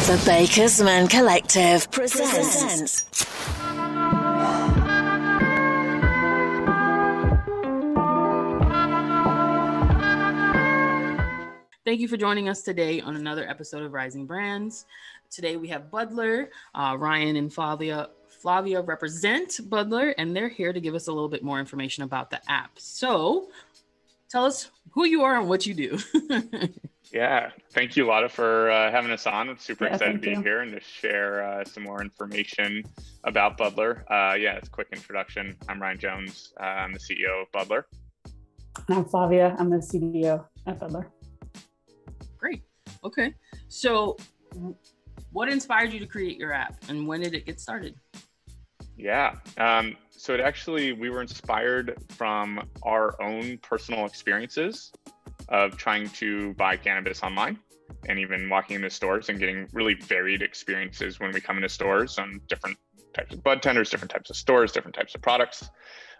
The Bakersmen Collective presents. Thank you for joining us today on another episode of Rising Brands. Today we have Budler. Ryan and Flavia represent Budler, and they're here to give us a little bit more information about the app. So tell us who you are and what you do. Yeah, thank you, Lotta, for having us on. I'm super excited to be you. here and to share some more information about Budler. It's a quick introduction. I'm Ryan Jones. I'm the CEO of Budler. And I'm Flavia. I'm the CDO at Budler. Great. Okay. So what inspired you to create your app and when did it get started? Yeah. So we were inspired from our own personal experiences of trying to buy cannabis online and even walking into stores and getting really varied experiences when we come into stores on different types of bud tenders, different types of stores, different types of products.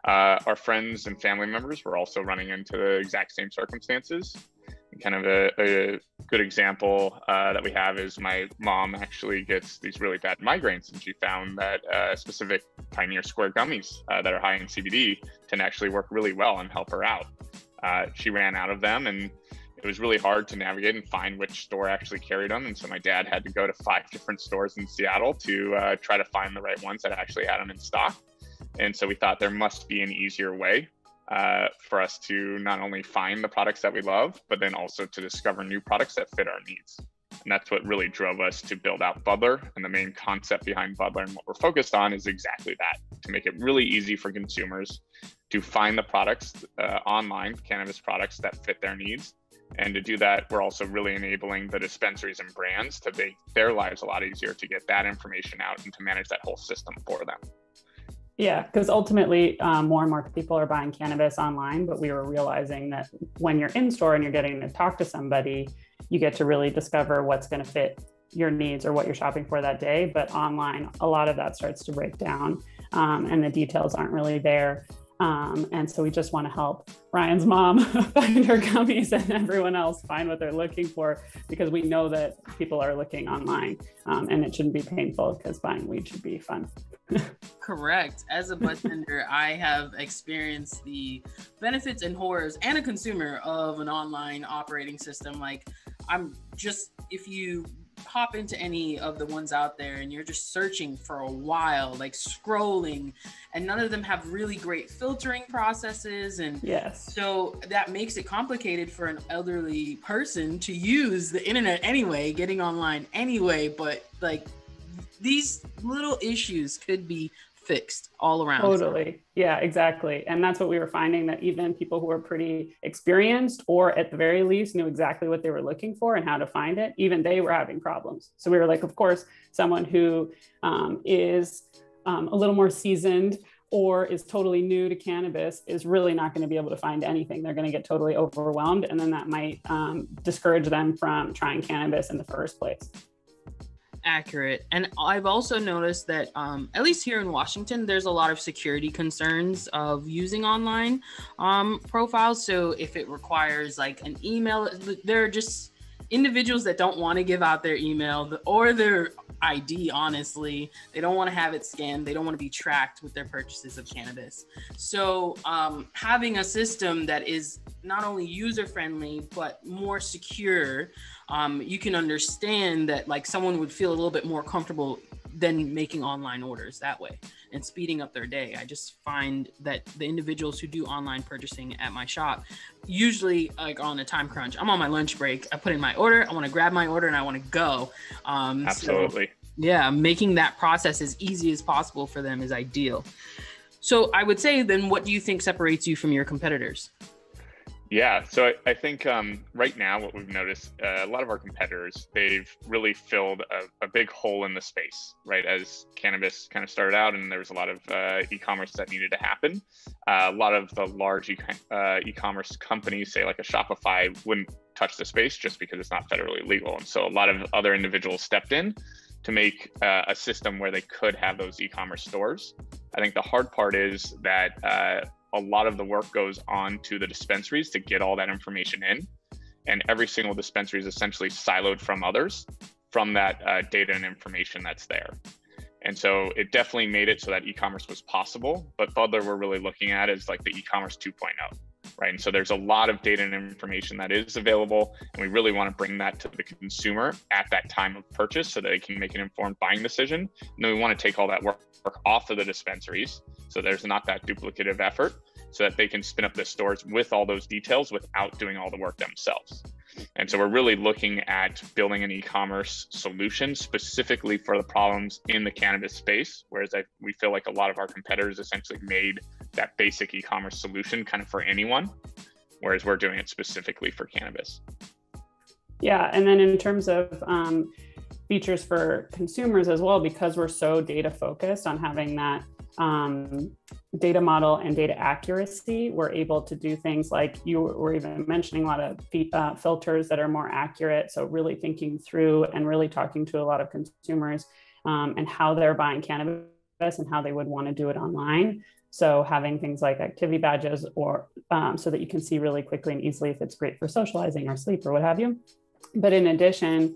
Our friends and family members were also running into the exact same circumstances. And kind of a good example that we have is my mom actually gets these really bad migraines, and she found that specific Pioneer Square gummies that are high in CBD can actually work really well and help her out. She ran out of them, and it was really hard to navigate and find which store actually carried them. And so my dad had to go to 5 different stores in Seattle to try to find the right ones that actually had them in stock. And so we thought there must be an easier way for us to not only find the products that we love, but then also to discover new products that fit our needs. And that's what really drove us to build out Budler. And the main concept behind Budler and what we're focused on is exactly that, to make it really easy for consumers to find the products online, cannabis products that fit their needs. And to do that, we're also really enabling the dispensaries and brands to make their lives a lot easier to get that information out and to manage that whole system for them. Yeah, because ultimately more and more people are buying cannabis online, but we were realizing that when you're in store and you're getting to talk to somebody, you get to really discover what's going to fit your needs or what you're shopping for that day. But online, a lot of that starts to break down and the details aren't really there. And so we just want to help Ryan's mom find her gummies and everyone else find what they're looking for, because we know that people are looking online and it shouldn't be painful because buying weed should be fun. Correct. As a bud tender, I have experienced the benefits and horrors and a consumer of an online operating system. If you hop into any of the ones out there and you're just searching for a while, like scrolling, and none of them have really great filtering processes. And yes, so that makes it complicated for an elderly person to use the internet anyway, getting online anyway. But these little issues could be fixed all around. Totally. Yeah, exactly. And that's what we were finding, that even people who were pretty experienced, or at the very least knew exactly what they were looking for and how to find it, even they were having problems. So we were like, of course, someone who is a little more seasoned or is totally new to cannabis is really not going to be able to find anything. They're going to get totally overwhelmed. And then that might discourage them from trying cannabis in the first place. Accurate. And I've also noticed that at least here in Washington, there's a lot of security concerns of using online profiles. So if it requires like an email, there are just individuals that don't want to give out their email or their ID. Honestly, they don't want to have it scanned. They don't want to be tracked with their purchases of cannabis. So having a system that is not only user friendly but more secure, you can understand that someone would feel a little bit more comfortable than making online orders that way and speeding up their day. I just find that the individuals who do online purchasing at my shop, usually on a time crunch, I'm on my lunch break, I put in my order, I want to grab my order and I want to go. Absolutely. So, making that process as easy as possible for them is ideal. So I would say then, what do you think separates you from your competitors? Yeah, so I think right now what we've noticed, a lot of our competitors, they've really filled a big hole in the space, right? As cannabis kind of started out and there was a lot of e-commerce that needed to happen. A lot of the large e-commerce companies, say like a Shopify, wouldn't touch the space just because it's not federally legal. And so a lot of other individuals stepped in to make a system where they could have those e-commerce stores. I think the hard part is that a lot of the work goes on to the dispensaries to get all that information in. And every single dispensary is essentially siloed from others. from that data and information that's there. And so it definitely made it so that e-commerce was possible, but Budler we're really looking at is like the e-commerce 2.0, right? And so there's a lot of data and information that is available, and we really want to bring that to the consumer at that time of purchase so that they can make an informed buying decision. And then we want to take all that work off of the dispensaries so there's not that duplicative effort, so that they can spin up the stores with all those details without doing all the work themselves. And so we're really looking at building an e-commerce solution specifically for the problems in the cannabis space, whereas we feel like a lot of our competitors essentially made that basic e-commerce solution kind of for anyone, whereas we're doing it specifically for cannabis. Yeah, and then in terms of features for consumers as well, because we're so data focused on having that data model and data accuracy, we're able to do things like you were even mentioning, a lot of filters that are more accurate. So really thinking through and really talking to a lot of consumers and how they're buying cannabis and how they would want to do it online. So having things like activity badges or so that you can see really quickly and easily if it's great for socializing or sleep or what have you. But in addition,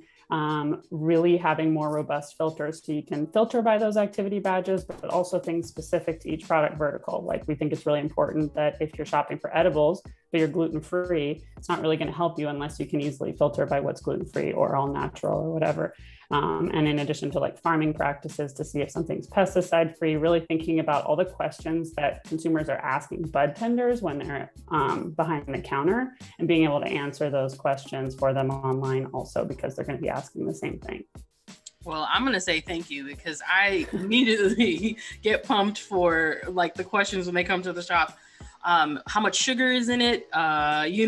really having more robust filters so you can filter by those activity badges, but also things specific to each product vertical. Like we think it's really important that if you're shopping for edibles, but you're gluten-free, it's not really going to help you unless you can easily filter by what's gluten-free or all natural or whatever. And in addition to like farming practices to see if something's pesticide-free, really thinking about all the questions that consumers are asking bud tenders when they're behind the counter and being able to answer those questions for them online also, because they're going to be asking the same thing. Well, I'm going to say thank you because I immediately get pumped for like the questions when they come to the shop. How much sugar is in it? Totally.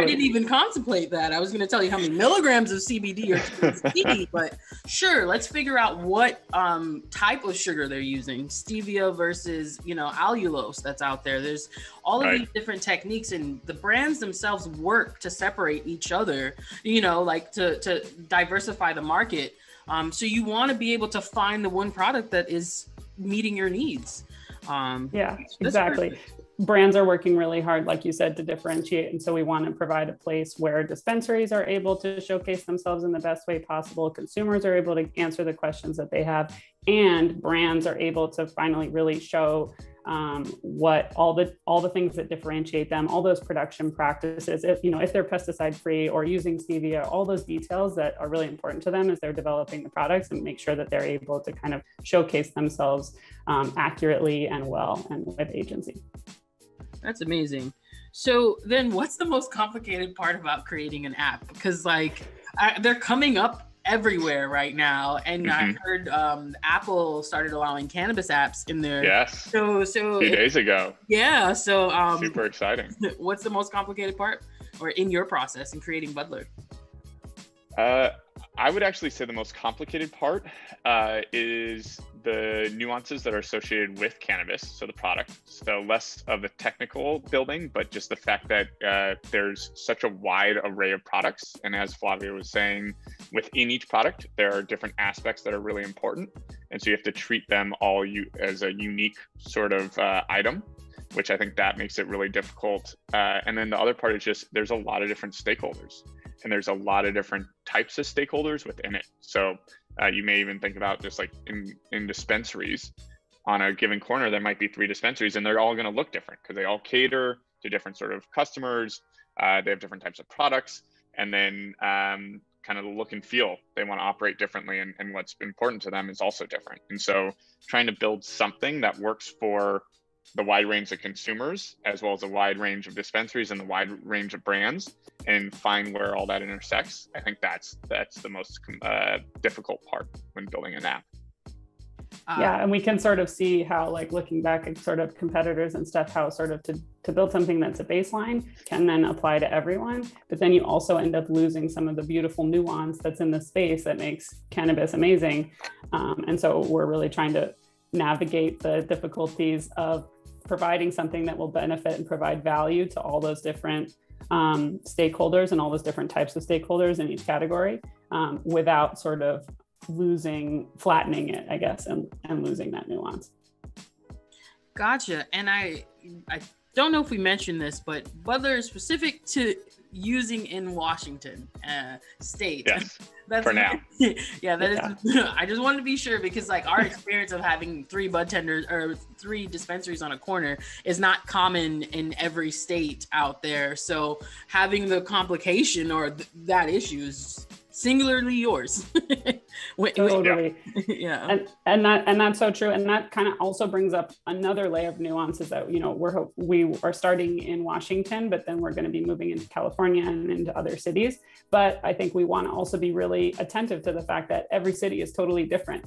I didn't even contemplate that. I was going to tell you how many milligrams of CBD or TBC, but sure, let's figure out what type of sugar they're using. Stevia versus, allulose that's out there. There's all of these different techniques, and the brands themselves work to separate each other, to diversify the market. So you want to be able to find the one product that is meeting your needs. Yeah, exactly. Perfect. Brands are working really hard, like you said, to differentiate. And so we want to provide a place where dispensaries are able to showcase themselves in the best way possible. Consumers are able to answer the questions that they have, and brands are able to finally really show what all the things that differentiate them, all those production practices, if they're pesticide free or using stevia, all those details that are really important to them as they're developing the products, and make sure that they're able to kind of showcase themselves accurately and well and with agency. That's amazing. So then what's the most complicated part about creating an app? Because they're coming up everywhere right now, and I heard Apple started allowing cannabis apps in there. Yes. So a few days ago. Yeah. So super exciting. What's the most complicated part, or in your process in creating Budler? I would actually say the most complicated part is the nuances that are associated with cannabis, so the product. So less of the technical building, but just the fact that there's such a wide array of products. And as Flavia was saying, within each product, there are different aspects that are really important. And so you have to treat them all as a unique sort of item, which I think that makes it really difficult. And then the other part is just there's a lot of different stakeholders. And there's a lot of different types of stakeholders within it. So you may even think about just like in dispensaries, on a given corner, there might be 3 dispensaries, and they're all going to look different because they all cater to different sort of customers. They have different types of products, and then kind of the look and feel. They want to operate differently, and what's important to them is also different. And so trying to build something that works for the wide range of consumers, as well as a wide range of dispensaries and the wide range of brands, and find where all that intersects. I think that's the most difficult part when building an app. Yeah, and we can sort of see how, like looking back at sort of competitors and stuff, how sort of to build something that's a baseline can then apply to everyone. But then you also end up losing some of the beautiful nuance that's in the space that makes cannabis amazing. And so we're really trying to navigate the difficulties of providing something that will benefit and provide value to all those different stakeholders and all those different types of stakeholders in each category without sort of flattening it, I guess, and losing that nuance. Gotcha. And I don't know if we mentioned this, but Budler is specific to using in Washington state. Yes. That's for now. Yeah, that is. I just wanted to be sure because like our experience of having 3 bud tenders or 3 dispensaries on a corner is not common in every state out there. So having the complication or that issue is singularly yours. Totally. Yeah. And that's so true. And that kind of also brings up another layer of nuances that, you know, we are starting in Washington, but then we're going to be moving into California and into other cities. But I think we want to also be really attentive to the fact that every city is totally different,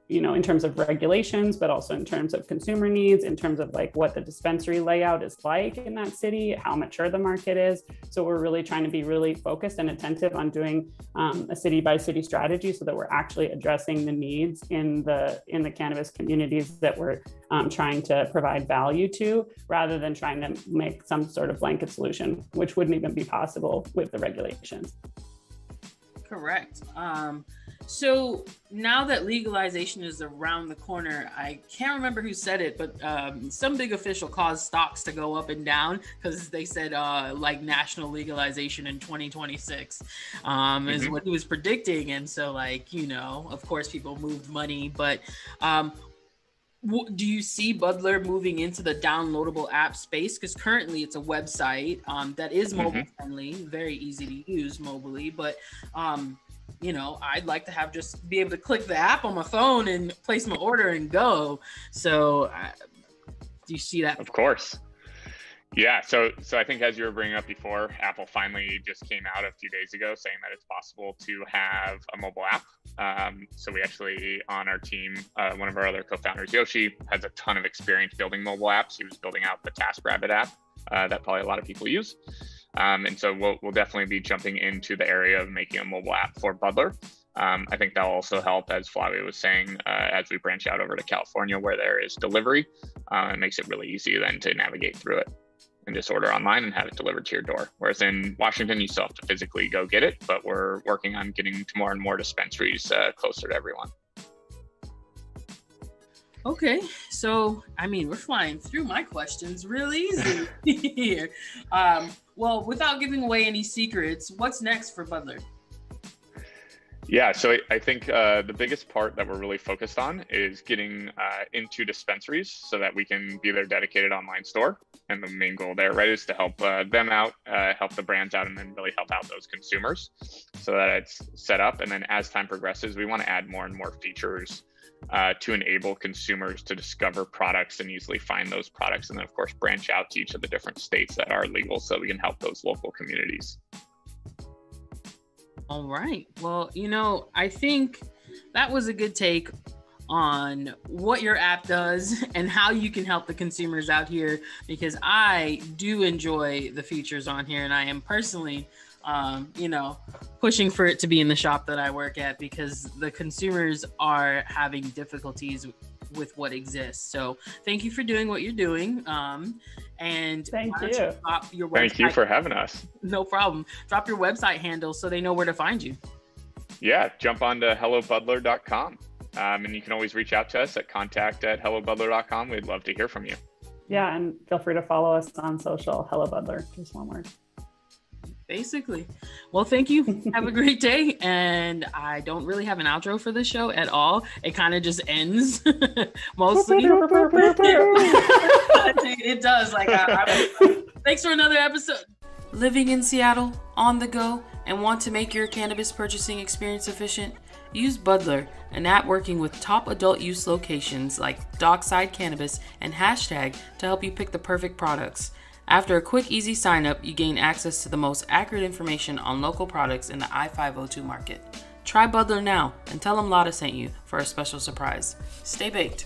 you know, in terms of regulations, but also in terms of consumer needs, in terms of like what the dispensary layout is like in that city, how mature the market is. So we're really trying to be really focused and attentive on doing a city by city strategy so that we're actually addressing the needs in the cannabis communities that we're trying to provide value to, rather than trying to make some sort of blanket solution, which wouldn't even be possible with the regulations. Correct. So now that legalization is around the corner, I can't remember who said it, but some big official caused stocks to go up and down because they said like national legalization in 2026 is what he was predicting. And so like, you know, of course people moved money, but do you see Budler moving into the downloadable app space? Because currently it's a website that is mobile friendly, very easy to use mobilely, but you know, I'd like to have just be able to click the app on my phone and place my order and go. So do you see that? Of course. Yeah. So I think as you were bringing up before, Apple finally just came out a few days ago saying that it's possible to have a mobile app. So we actually, on our team, one of our other co-founders, Yoshi, has a ton of experience building mobile apps. He was building out the TaskRabbit app that probably a lot of people use. And so we'll definitely be jumping into the area of making a mobile app for Budler. I think that'll also help, as Flavia was saying, as we branch out over to California where there is delivery. It makes it really easy then to navigate through it and just order online and have it delivered to your door. Whereas in Washington, you still have to physically go get it, but we're working on getting to more and more dispensaries closer to everyone. Okay, so I mean, we're flying through my questions real easy here. Well, without giving away any secrets, what's next for Budler? Yeah, so I think the biggest part that we're really focused on is getting into dispensaries so that we can be their dedicated online store. And the main goal there, right, is to help them out, help the brands out, and then really help out those consumers so that it's set up. And then as time progresses, we want to add more and more features to enable consumers to discover products and easily find those products. And then, of course, branch out to each of the different states that are legal so we can help those local communities. All right. Well, you know, I think that was a good take on what your app does and how you can help the consumers out here, because I do enjoy the features on here, and I am personally you know, pushing for it to be in the shop that I work at because the consumers are having difficulties with what exists. So thank you for doing what you're doing. And thank you. Drop your website. Thank you for having us. No problem. Drop your website handle so they know where to find you. Yeah, jump on to hellobudler.com. And you can always reach out to us at contact@hellobudler.com. We'd love to hear from you. Yeah, and feel free to follow us on social. Hello Budler, just one word. Basically. Well, thank you. Have a great day. And I don't really have an outro for this show at all. It kind of just ends mostly. It does. Like, thanks for another episode. Living in Seattle, on the go, and want to make your cannabis purchasing experience efficient? Use Budler, an app working with top adult use locations like Dockside Cannabis and Hashtag to help you pick the perfect products. After a quick, easy sign up, you gain access to the most accurate information on local products in the I-502 market. Try Budler now and tell them Lotta sent you for a special surprise. Stay baked.